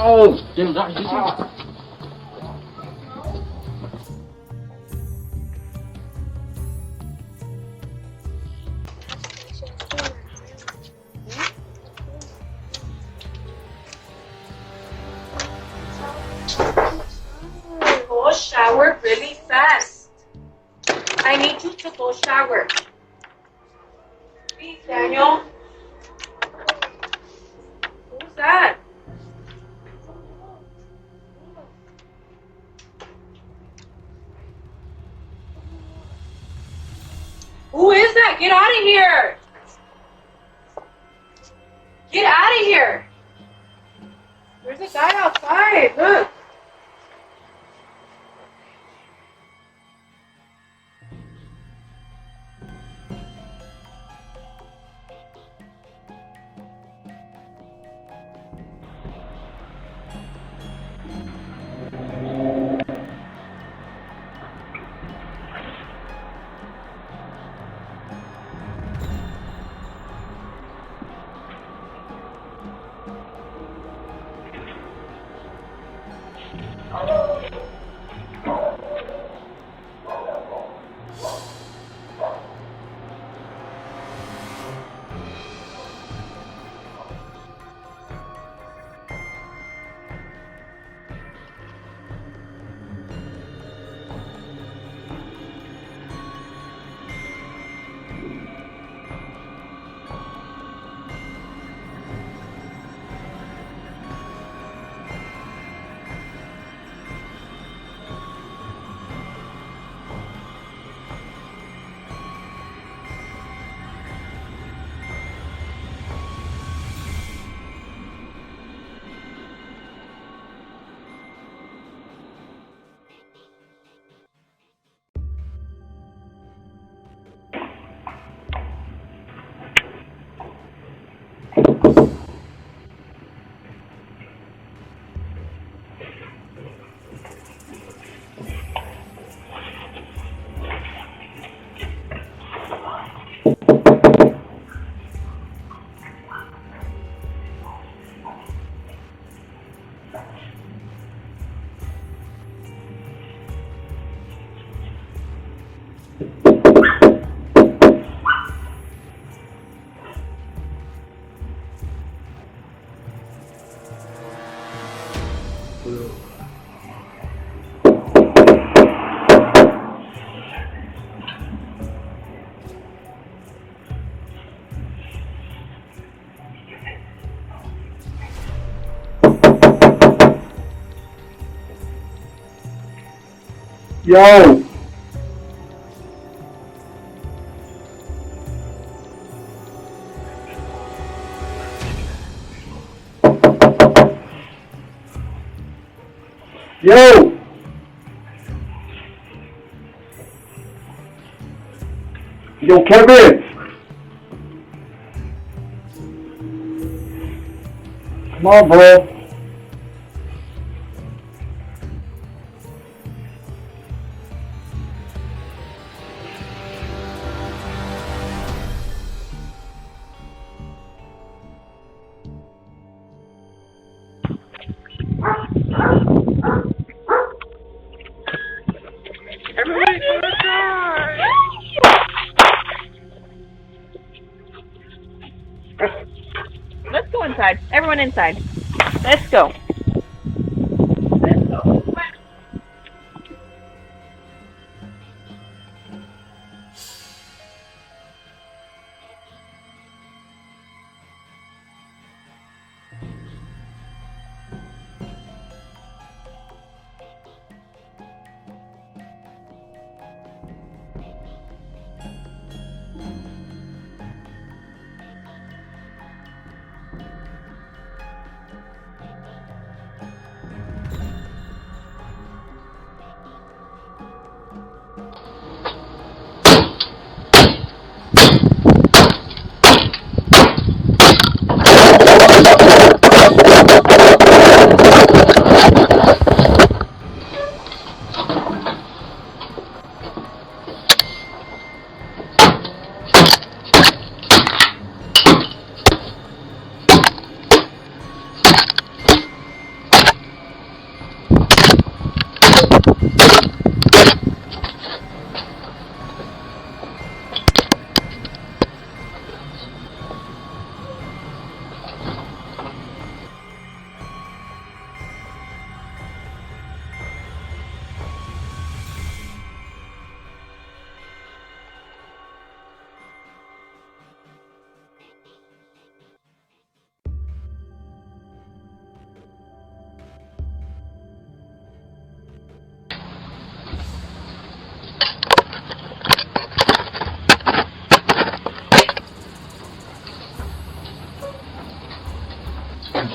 Oh, damn, that is Go shower really fast. I need you to go shower. Please, Daniel. Who's that? Who is that? Get out of here! Get out of here! There's a guy outside. Look. Yo! Yo! Yo, Kevin! Come on, bro. Everybody go inside! Let's go inside. Everyone inside. Let's go. Let's go.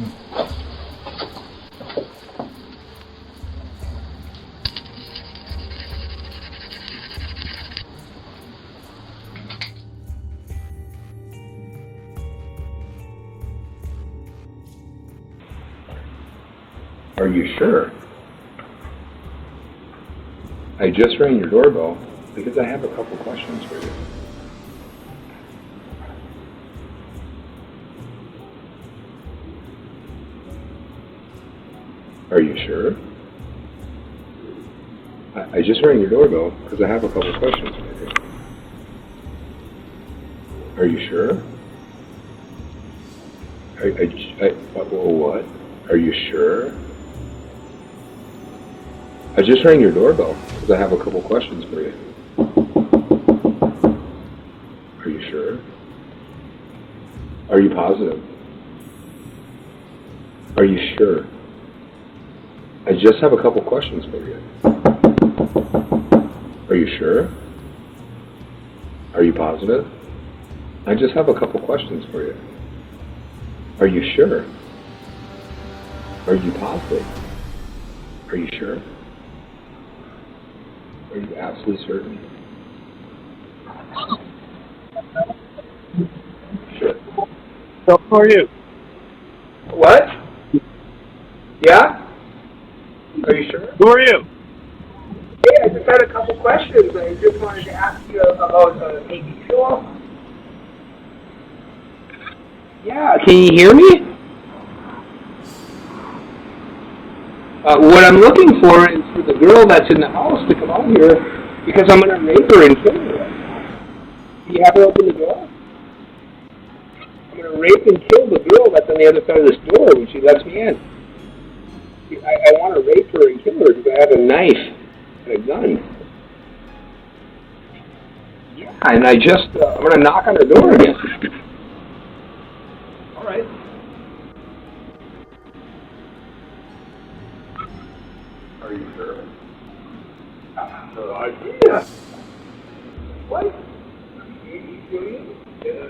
Are you sure? I just rang your doorbell because I have a couple questions for you. Are you sure? I just rang your doorbell because I have a couple questions for you. Are you sure? What? Are you sure? I just rang your doorbell because I have a couple questions for you. Are you sure? Are you positive? Are you sure? I just have a couple questions for you. Are you sure? Are you positive? I just have a couple questions for you. Are you sure? Are you positive? Are you sure? Are you absolutely certain? Sure. So, who are you? What? Yeah? Are you sure? Who are you? Hey, I just had a couple questions. I just wanted to ask you about maybe fuel. Yeah, can you hear me? What I'm looking for is for the girl that's in the house to come out here because I'm going to rape her and kill her. Do you have her open the door? I'm going to rape and kill the girl that's on the other side of this door when she lets me in. I want to rape her and kill her because I have a knife and a gun. Yeah, and I'm going to knock on her door again. All right. Are you sure? I have no idea. What? You serious? Yeah,